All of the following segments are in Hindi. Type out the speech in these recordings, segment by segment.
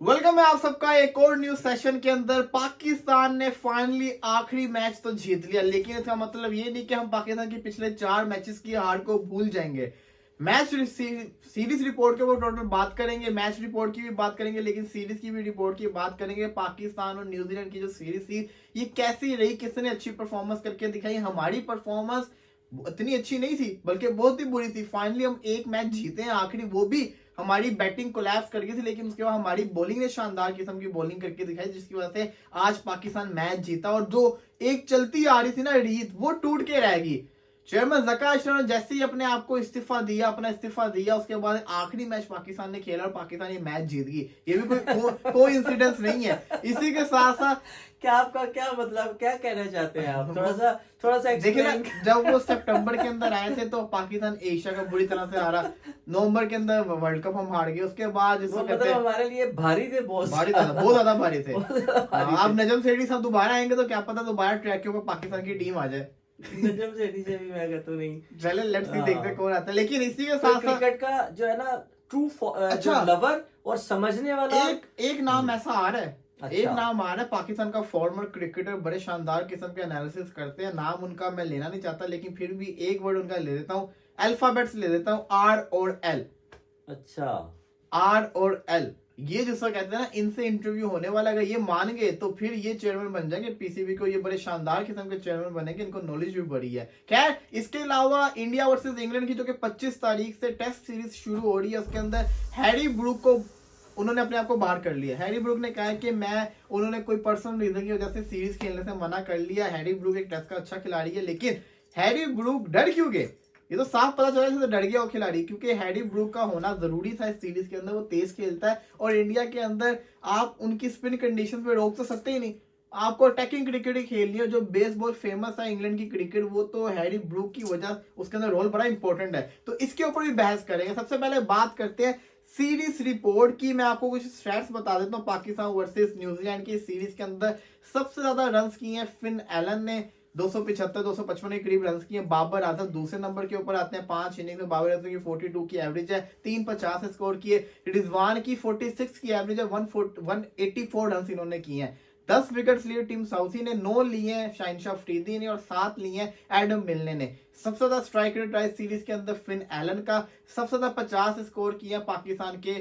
वेलकम है आप सबका एक और न्यूज सेशन के अंदर। पाकिस्तान ने फाइनली आखिरी मैच तो जीत लिया, लेकिन इसका मतलब ये नहीं कि हम पाकिस्तान की पिछले 4 मैचेस की हार को भूल जाएंगे। मैच सीरीज रिपोर्ट के ऊपर टोटल बात करेंगे, मैच रिपोर्ट की भी बात करेंगे, लेकिन सीरीज की भी रिपोर्ट की बात करेंगे। पाकिस्तान और न्यूजीलैंड की जो सीरीज थी ये कैसी रही, किसने अच्छी परफॉर्मेंस करके दिखाई। हमारी परफॉर्मेंस इतनी अच्छी नहीं थी, बल्कि बहुत ही बुरी थी। फाइनली हम एक मैच जीते हैं आखिरी, वो भी हमारी बैटिंग कोलैप्स कर गई थी, लेकिन उसके बाद हमारी बॉलिंग ने शानदार किस्म की बॉलिंग करके दिखाई, जिसकी वजह से आज पाकिस्तान मैच जीता। और जो एक चलती आ रही थी ना रीत, वो टूट के रहेगी। चेयरमैन ज़का अशरफ ने जैसे ही अपने आप को अपना इस्तीफा दिया, उसके बाद आखिरी मैच पाकिस्तान ने खेला और पाकिस्तान ये मैच जीत गई। ये भी कोई इंसिडेंस नहीं है। इसी के साथ साथ क्या आपका क्या मतलब, क्या कहना चाहते हैं आप? थोड़ा सा देखिए ना, जब वो सितंबर के अंदर आए थे तो पाकिस्तान एशिया का बुरी तरह से हारा। नवंबर के अंदर वर्ल्ड कप हम हार गए। उसके बाद मतलब हमारे लिए भारी थे, बहुत ज्यादा भारी थे। अब नजम सेठी साहब दोबारा आएंगे तो क्या पता दोबारा ट्रैक के ऊपर पाकिस्तान की टीम आ जाए। नजम सेठी से भी मैं कहता नहीं। चले लेट्स सी, देखते कौन आता है। लेकिन इसी के साथ क्रिकेट का जो है ना ट्रू लवर और समझने वाला एक नाम ऐसा आ रहा है। अच्छा। एक नाम आ रहा है पाकिस्तान का, फॉर्मर क्रिकेटर, बड़े शानदार किस्म के एनालिसिस करते हैं। नाम उनका मैं लेना नहीं चाहता, लेकिन फिर भी एक वर्ड उनका ले देता हूँ, अल्फाबेट्स ले देता हूँ, आर और एल। अच्छा, आर और एल, ये जिसको कहते हैं ना, इनसे इंटरव्यू होने वाला। अगर ये मान गए तो फिर ये चेयरमैन बन जाएंगे पीसीबी को। ये बड़े शानदार किस्म के चेयरमैन बनेंगे, इनको नॉलेज भी बड़ी है। खैर, इसके अलावा इंडिया वर्सेस इंग्लैंड की जो कि 25 तारीख से टेस्ट सीरीज शुरू हो रही है, उसके अंदर हैरी ब्रूक को उन्होंने अपने आप को बाहर कर लिया। हैरी ब्रूक ने कहा है कि उन्होंने कोई पर्सनल रीजन की वजह से सीरीज खेलने से मना कर लिया। हैरी ब्रूक एक टेस्ट का अच्छा खिलाड़ी है, लेकिन हैरी ब्रूक डर क्यों गए, ये तो साफ पता चला जैसे डर गया वो खिलाड़ी, क्योंकि हैरी ब्रूक का होना जरूरी था इस सीरीज के अंदर। वो तेज खेलता है और इंडिया के अंदर आप उनकी स्पिन कंडीशन पे रोक तो सकते ही नहीं। आपको अटैकिंग क्रिकेट ही खेलनी है। जो बेसबॉल फेमस है इंग्लैंड की क्रिकेट, वो तो हैरी ब्रूक की वजह, उसके अंदर रोल बड़ा इंपॉर्टेंट है। तो इसके ऊपर भी बहस करेंगे। सबसे पहले बात करते हैं सीरीज रिपोर्ट की। मैं आपको कुछ स्टैट्स बता देता हूँ। पाकिस्तान वर्सेस न्यूजीलैंड की सीरीज के अंदर सबसे ज्यादा रन किए हैं फिन एलन ने, 275-255 के करीब रन किए। बाबर आजम दूसरे नंबर के ऊपर आते हैं। 5 इनिंग में बाबर आजम की 42 की एवरेज है, 350 स्कोर किए। रिजवान की 46 की एवरेज है, 184 रन इन्होंने किए हैं। 10 विकेट्स लिए टीम साउथी ने, 9 लिए हैं शाहिनशाह अफरीदी ने और 7 लिए हैं एडम मिलने ने। सबसे ज्यादा स्ट्राइक रेट रहा सीरीज के अंदर फिन एलन का। सबसे ज्यादा 50 स्कोर किया पाकिस्तान के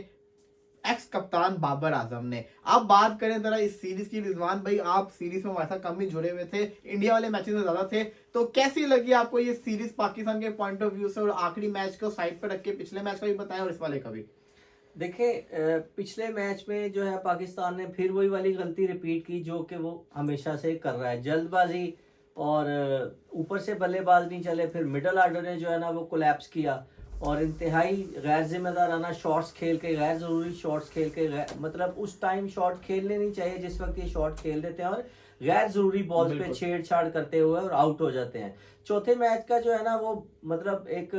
एक्स कप्तान बाबर आजम ने। अब बात करें जरा इस सीरीज की। रिजवान भाई, आप सीरीज में वैसा कम ही जुड़े हुए थे, इंडिया वाले मैचेस में ज्यादा थे, तो कैसी लगी आपको ये सीरीज पाकिस्तान के पॉइंट ऑफ व्यू से? और आखिरी मैच को साइड पर रख के पिछले मैच का भी बताएं और इस वाले का भी। देखिए, पिछले मैच में जो है पाकिस्तान ने फिर वही वाली गलती रिपीट की जो कि वो हमेशा से कर रहा है, जल्दबाजी। और ऊपर से बल्लेबाज नहीं चले, फिर मिडल ऑर्डर ने जो है ना वो कोलैप्स किया और इंतहाई गैर जिम्मेदाराना शॉट्स खेल के, गैर ज़रूरी शॉट्स खेल के, मतलब उस टाइम शॉट खेलने नहीं चाहिए जिस वक्त ये शॉट खेल देते हैं, और गैर ज़रूरी बॉल पे छेड़छाड़ करते हुए और आउट हो जाते हैं। चौथे मैच का जो है ना वो मतलब एक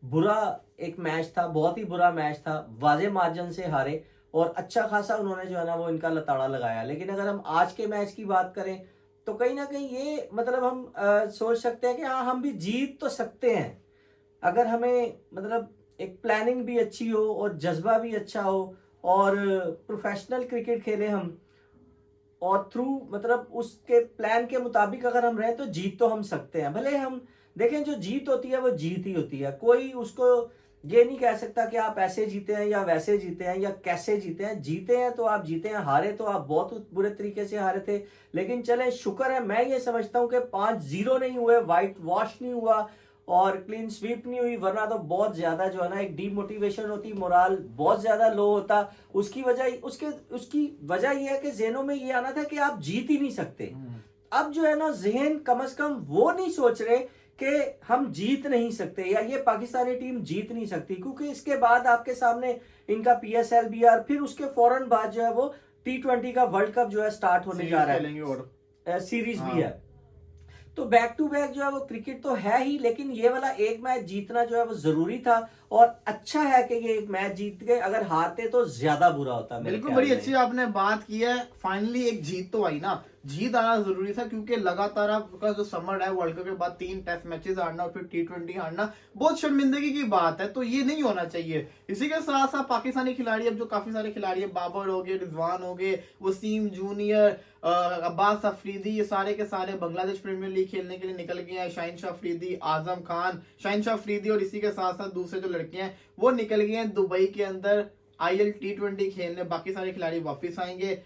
बुरा एक मैच था, बहुत ही बुरा मैच था। वाजे मार्जिन से हारे और अच्छा खासा उन्होंने जो है ना वो इनका लताड़ा लगाया। लेकिन अगर हम आज के मैच की बात करें तो कहीं ना कहीं ये मतलब हम सोच सकते हैं कि हाँ, हम भी जीत तो सकते हैं अगर हमें मतलब एक प्लानिंग भी अच्छी हो और जज्बा भी अच्छा हो और प्रोफेशनल क्रिकेट खेलें हम, और थ्रू मतलब उसके प्लान के मुताबिक अगर हम रहें तो जीत तो हम सकते हैं। भले हम देखें, जो जीत होती है वो जीत ही होती है। कोई उसको ये नहीं कह सकता कि आप ऐसे जीते हैं या वैसे जीते हैं या कैसे जीते हैं। जीते हैं तो आप जीते हैं, हारे तो आप बहुत बुरे तरीके से हारे थे। लेकिन चले, शुक्र है, मैं ये समझता हूँ कि 5-0 नहीं हुए, वाइट वॉश नहीं हुआ और क्लीन स्वीप नहीं हुई, वरना तो बहुत ज्यादा जो है ना एक डीमोटिवेशन होती, मोराल बहुत ज्यादा लो होता। उसकी वजह यह है कि ज़हनों में ये आना था कि आप जीत ही नहीं सकते। अब जो है ना ज़हन कम से कम वो नहीं सोच रहे कि हम जीत नहीं सकते या ये पाकिस्तानी टीम जीत नहीं सकती, क्योंकि इसके बाद आपके सामने इनका PSL भी है, फिर उसके फौरन बाद जो है वो T20 का वर्ल्ड कप जो है स्टार्ट होने जा रहा है और सीरीज भी है। तो बैक टू बैक जो है वो क्रिकेट तो है ही, लेकिन ये वाला एक मैच जीतना जो है वो जरूरी था और अच्छा है कि ये एक मैच जीत गए। अगर हारते तो ज्यादा बुरा होता। बिल्कुल, बड़ी अच्छी आपने बात की है। फाइनली एक जीत तो आई ना। जीत आना जरूरी था, क्योंकि लगातार आपका जो समर है वर्ल्ड कप के बाद 3 टेस्ट मैचेस हारना और फिर T20 हारना बहुत शर्मिंदगी की बात है, तो ये नहीं होना चाहिए। इसी के साथ साथ पाकिस्तानी खिलाड़ी, अब जो काफी सारे खिलाड़ी है, बाबर हो गए, रिजवान हो गए, वसीम जूनियर, अब्बास अफरीदी, ये सारे के सारे बांग्लादेश प्रीमियर लीग खेलने के लिए निकल गए हैं। शाहीन शाह अफरीदी, आजम खान, शाहीन शाह अफरीदी और इसी के साथ साथ दूसरे जो लड़के हैं वो निकल गए हैं दुबई के अंदर IL T20 खेलने। बाकी सारे खिलाड़ी वापस आएंगे।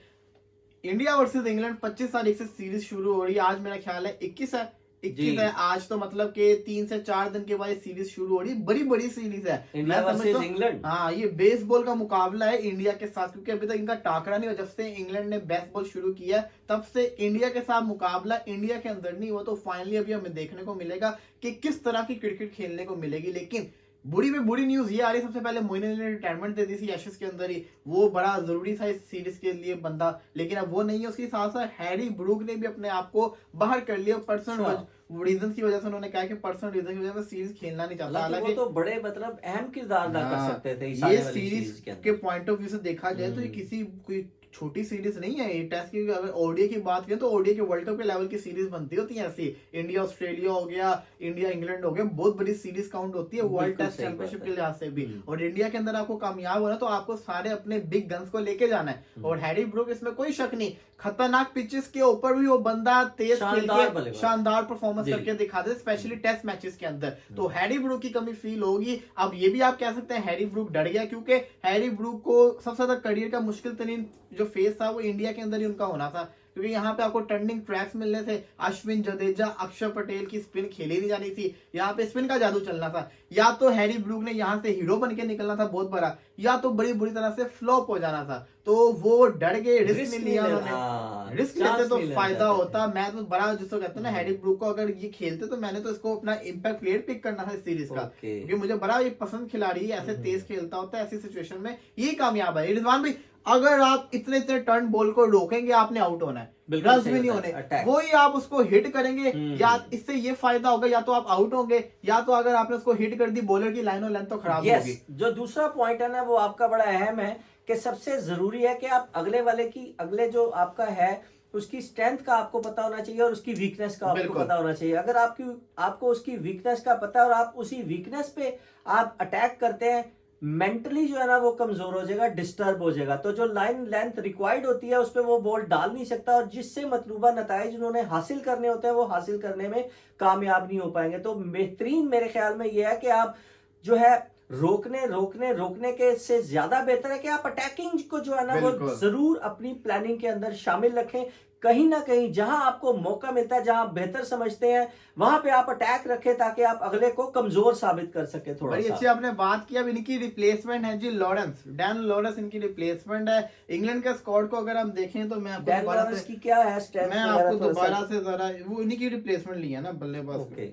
इंडिया वर्सेस इंग्लैंड 25 तारीख से सीरीज शुरू हो रही है। आज मेरा ख्याल है 21 है, 21 है आज, तो मतलब कि 3 से 4 दिन के बाद सीरीज शुरू हो रही है। बड़ी बड़ी सीरीज है, इंडिया वर्सेस इंग्लैंड। हाँ, ये बेसबॉल का मुकाबला है इंडिया के साथ, क्योंकि अभी तक इनका टाकरा नहीं हुआ। जब से इंग्लैंड ने बेसबॉल शुरू किया तब से इंडिया के साथ मुकाबला इंडिया के अंदर नहीं हुआ, तो फाइनली अभी हमें देखने को मिलेगा कि किस तरह की क्रिकेट खेलने को मिलेगी। लेकिन बुरी में बुरी न्यूज ये आ रही है, सबसे पहले मोइन अली ने रिटायरमेंट दे दी थी एशेज के अंदर ही, वो बड़ा जरूरी था इस सीरीज के लिए बंदा, लेकिन अब वो नहीं है। उसके साथ साथ हैरी ब्रूक ने भी अपने आप को बाहर कर लिया पर्सनल रीजन की वजह से। उन्होंने कहा कि पर्सनल रीजन की वजह से सीरीज खेलना नहीं चाहता। हालांकि वो तो बड़े मतलब अहम किरदार अदा कर सकते थे ये सीरीज के पॉइंट ऑफ व्यू से देखा जाए तो ये किसी कोई छोटी सीरीज नहीं है। ये टेस्ट की अगर ओडीआई की बात करें तो ओडीआई के वर्ल्ड कप के लेवल की सीरीज बनती होती है ऐसी। इंडिया ऑस्ट्रेलिया हो गया, इंडिया इंग्लैंड हो गया, बहुत बड़ी सीरीज काउंट होती है वर्ल्ड टेस्ट चैंपियनशिप के लिहाज से भी। और इंडिया के अंदर आपको कामयाब होना तो आपको सारे अपने बिग गन्स को लेके जाना है। और हैरी ब्रूक, इसमें कोई शक नहीं, खतरनाक पिचेस के ऊपर भी वो बंदा तेज खेल के शानदार परफॉर्मेंस करके दिखाते, स्पेशली टेस्ट मैचेस के अंदर। तो हैरी ब्रूक की कमी फील होगी। अब ये भी आप कह सकते हैं हैरी ब्रूक डर गया, क्योंकि हैरी ब्रूक को सबसे ज्यादा करियर का मुश्किल तरीन जो फेस था वो इंडिया के अंदर ही उनका होना था, क्योंकि यहाँ पे आपको टर्निंग ट्रैक्स मिलने थे। अश्विन जडेजा, अक्षर पटेल की स्पिन खेली नहीं जानी थी, यहाँ पे स्पिन का जादू चलना था। या तो हैरी ब्रूक ने यहाँ से हीरो बन के निकलना था बहुत बड़ा, या तो बड़ी बुरी तरह से फ्लॉप हो जाना था। तो वो डर गए, रिस्क नहीं लिया उन्होंने। रिस्क लेते तो फायदा होता। मैं तो बड़ा जिसको कहते हैं ना हैरी ब्रूक को अगर ये खेलते तो मैंने तो इसको अपना इम्पैक्ट प्लेयर पिक करना था इस सीरीज का, क्योंकि मुझे बड़ा ये पसंद खिलाड़ी है, ऐसे तेज खेलता होता है, ऐसी सिचुएशन में ये कामयाब है। रिजवान भाई, अगर आप इतने इतने टर्न बॉल को रोकेंगे आपने आउट होना है, रन्स भी नहीं होने, वही आप उसको हिट करेंगे या इससे ये फायदा होगा, या तो आप आउट होंगे या तो अगर आपने उसको हिट कर दी बॉलर की लाइन और लेंथ तो खराब होगी। जो दूसरा पॉइंट है ना वो आपका बड़ा अहम है कि सबसे जरूरी है कि आप अगले जो आपका है उसकी स्ट्रेंथ का आपको पता होना चाहिए और उसकी वीकनेस का आपको पता होना चाहिए। अगर आपको उसकी वीकनेस का पता है और आप उसी वीकनेस पे आप अटैक करते हैं, मेंटली जो है ना वो कमजोर हो जाएगा, डिस्टर्ब हो जाएगा, तो जो लाइन लेंथ रिक्वायर्ड होती है उस पर वो बॉल डाल नहीं सकता और जिससे मतलूबा नताइज उन्होंने हासिल करने होते हैं वो हासिल करने में कामयाब नहीं हो पाएंगे। तो बेहतरीन मेरे ख्याल में ये है कि आप जो है रोकने के से ज्यादा बेहतर है कि आप अटैकिंग को जो है ना वो जरूर अपनी प्लानिंग के अंदर शामिल रखें। कहीं ना कहीं जहां आपको मौका मिलता है, जहां आप बेहतर समझते हैं, वहां पे आप अटैक रखें ताकि आप अगले को कमजोर साबित कर सके। थोड़ा बड़ी अच्छी आपने बात की। अब इनकी रिप्लेसमेंट है जी लॉरेंस, डैन लॉरेंस इनकी रिप्लेसमेंट है। इंग्लैंड के स्क्वाड को अगर हम देखें तो मैं आपको डैन लॉरेंस की क्या है स्ट्रेंथ, मैं आपको दोबारा से जरा वो इन्हीं की रिप्लेसमेंट ली है ना बल्लेबाज। ओके,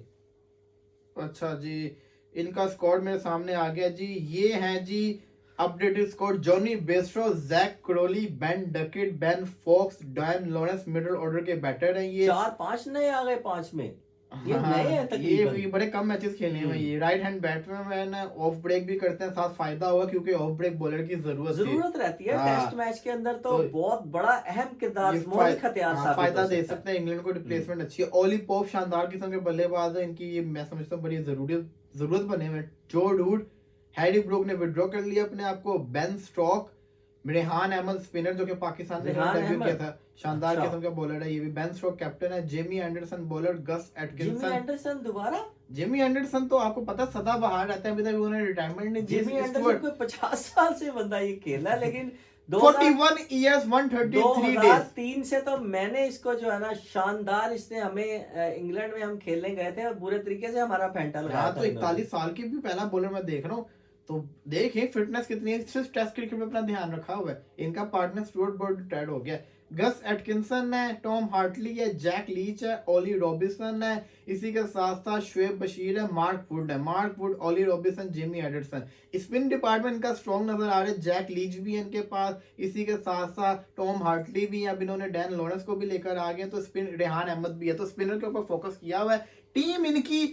अच्छा जी, इनका स्क्वाड मेरे सामने आ गया जी। ये है जी updated squad: Jonny Bairstow, Jack Crawley, Ben Duckett, Ben Foakes, Dan Lawrence middle order के बैटर हैं। ये 4-5 नए आ गए 5 में। ये नए हैं तकरीबन, ये बड़े कम मैचेस खेलने में। ये राइट हैंड बैट्समैन है, ऑफ ब्रेक भी करते हैं, साथ फायदा हुआ क्योंकि ऑफ ब्रेक बॉलर की जरूरत रहती है। टेस्ट मैच के अंदर तो बहुत बड़ा अहम किरदार फायदा दे सकते हैं। इंग्लैंड को रिप्लेसमेंट अच्छी है। ओली पोप शानदार किस्म के बल्लेबाज है, इनकी ये मैं समझता हूँ बड़ी जरूरत बने हुए। जो डूड, हैरी ब्रूक ने विड्रॉ कर लिया अपने आप को। Ben Stokes, Rehan Ahmed spinner जो कि पाकिस्तान में डेब्यू किया था, शानदार किस्म का बॉलर है ये भी। बेन स्टॉक कैप्टन है। Jamie Anderson bowler, Gus Atkinson दोबारा। जेमी एंडरसन तो आपको पता सदाबहार रहते हैं, अभी तक उन्होंने रिटायरमेंट नहीं दी। जेमी एंडरसन को 50 साल से बंदा ये खेला, लेकिन 41 years 133 days 2003 से तो मैंने इसको जो है ना शानदार, इसने हमें इंग्लैंड में हम खेलने गए थे और बुरे तरीके से हमारा फेंटा लगाया था। तो 41 साल की भी पहला बॉलर मैं देख रहा हूँ, तो देखें फिटनेस कितनी है। सिर्फ टेस्ट क्रिकेट में अपना ध्यान रखा हुआ है। इनका पार्टनर स्टुअर्ट ब्रॉड रिटायर्ड हो गया। गस एटकिंसन है, टॉम हार्टली है, जैक लीच है, ओली रॉबिन्सन है, इसी के साथ साथ शुएब बशीर है, Mark Wood, Ollie Robinson, Jamie Anderson. Spin department का स्ट्रॉन्ग नजर आ रहा है। जैक लीच भी है इनके पास, इसी के साथ साथ टॉम हार्टली भी है। अब इन्होंने डैन लॉरेंस को भी लेकर आ गए, तो स्पिन रेहान अहमद भी है, तो स्पिनर के ऊपर फोकस किया हुआ है। टीम इनकी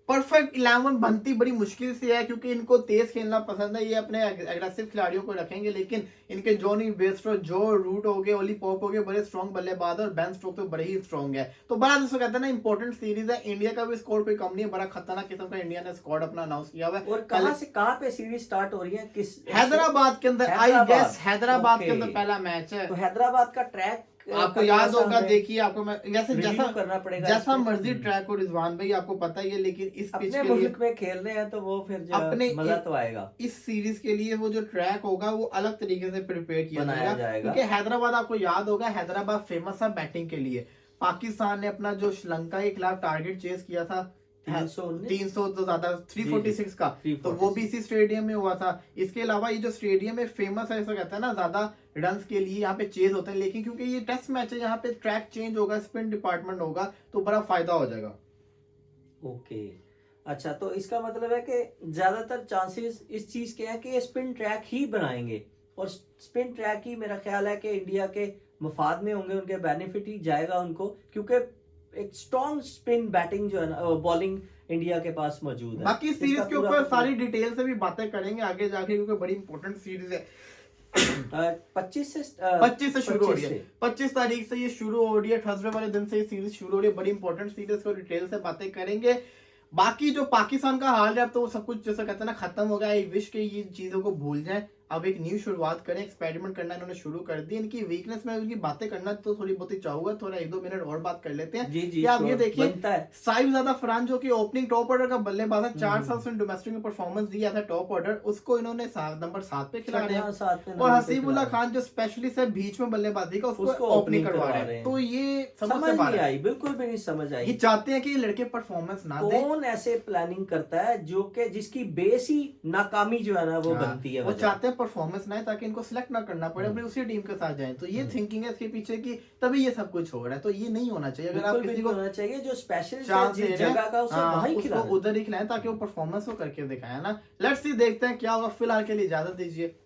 परफेक्ट 11 बनती बड़ी मुश्किल से है, क्योंकि इनको तेज खेलना पसंद है, ये अपने एग्रेसिव खिलाड़ियों को रखेंगे, लेकिन इनके जॉनी बेस्टो, जो रूट हो गए, ओली पॉप हो गए, बड़े स्ट्रॉन्ग बल्लेबाज और बेन स्टोक्स तो बड़े ही स्ट्रॉन्ग है। तो बड़ा जिसको कहते हैं ना इंपॉर्टेंट सीरीज है। इंडिया का भी स्कोर कोई कम नहीं है, बड़ा खतरनाक किस्म का इंडिया ने स्क्वाड अपना अनाउंस किया हुआ है। और कहाँ पे सीरीज स्टार्ट हो रही है, किस हैदराबाद के अंदर, आई गेस हैदराबाद के ओके। अंदर पहला मैच है। तो हैदराबाद का ट्रैक आपको याद होगा, देखिए आपको मैं जैसे रिव्यू करना पड़ेगा जैसा इसमें। मर्जी ट्रैक हो रिजवान भाई, आपको पता ही है, लेकिन इस पिच अपने के लिए मुल्क में खेल रहे हैं तो वो फिर जो अपने मजा तो आएगा। इस सीरीज के लिए वो जो ट्रैक होगा वो अलग तरीके से प्रिपेयर किया बनाया जाएगा, क्योंकि हैदराबाद आपको याद होगा, हैदराबाद फेमस है बैटिंग के लिए। पाकिस्तान ने अपना जो श्रीलंका के खिलाफ टारगेट चेस किया था 300 तो ज्यादा 346 का, तो वो भी इसी स्टेडियम में हुआ था। इसके अलावा ये जो स्टेडियम है फेमस है, ऐसा कहता है ना, ज्यादा रन्स के लिए यहाँ पे चेज होते हैं, लेकिन क्योंकि ये टेस्ट मैच है, यहाँ पे ट्रैक चेंज होगा, स्पिन डिपार्टमेंट होगा, तो बड़ा फायदा हो जाएगा। ओके, अच्छा, तो इसका मतलब है कि ज्यादातर चांसेस इस चीज के हैं कि ये स्पिन ट्रैक ही बनाएंगे, और स्पिन ट्रैक ही मेरा ख्याल है कि इंडिया के मफाद में होंगे, उनके बेनिफिट ही जाएगा उनको, क्योंकि एक स्ट्रॉन्ग स्पिन बैटिंग जो है ना, बॉलिंग इंडिया के पास मौजूद है। बाकी सीरीज के ऊपर सारी डिटेल से भी बातें करेंगे आगे जाके, क्योंकि बड़ी इंपॉर्टेंट सीरीज है। 25 से शुरू हो रही है, 25 तारीख से ये शुरू हो रही है, थर्सडे वाले दिन से ये सीरीज शुरू हो रही है। बड़ी इंपॉर्टेंट सीरीज को डिटेल से बातें करेंगे। बाकी जो पाकिस्तान का हाल है, अब तो सब कुछ जैसा कहते हैं ना खत्म हो गया। आई विश के ये चीजों को भूल जाएं, अब एक न्यू शुरुआत करें, एक्सपेरिमेंट करना इन्होंने शुरू कर दी। इनकी वीकनेस में उनकी बातें करना तो थोड़ी बहुत ही चाहूंगा, थोड़ा 1-2 मिनट और बात कर लेते हैं। जी, आप ये देखिए, साहिबजादा फरहान जो कि ओपनिंग टॉप ऑर्डर का बल्लेबाज है, 4 साल से डोमेस्टिक में परफॉर्मेंस दिया था टॉप ऑर्डर, उसको इन्होंने नंबर 7 पे खिला रहे हैं। और हसीबुल्लाह खान जो स्पेशलिस्ट है बीच में बल्लेबाजी का, उसको ओपनिंग करवा रहे हैं। तो ये समझ नहीं आई, बिल्कुल भी नहीं समझ आई। ये चाहते हैं कि लड़के परफॉर्मेंस ना दें। कौन ऐसे प्लानिंग करता है जो कि जिसकी बेस ही नाकामी जो है ना वो बनती है। वो चाहते हैं परफॉर्मेंस ना, ताकि इनको सिलेक्ट ना करना पड़े, अपनी उसी टीम के साथ जाएं। तो ये थिंकिंग है इसके पीछे की, तभी ये सब कुछ हो रहा है। तो ये नहीं होना चाहिए। अगर आप किसी को होना चाहिए जो स्पेशल जगह का उधर ही खिलाएं, ताकि वो परफॉर्मेंस को करके दिखाए ना। लेट्स सी, देखते हैं क्या होगा। फिलहाल के लिए इजाजत दीजिए।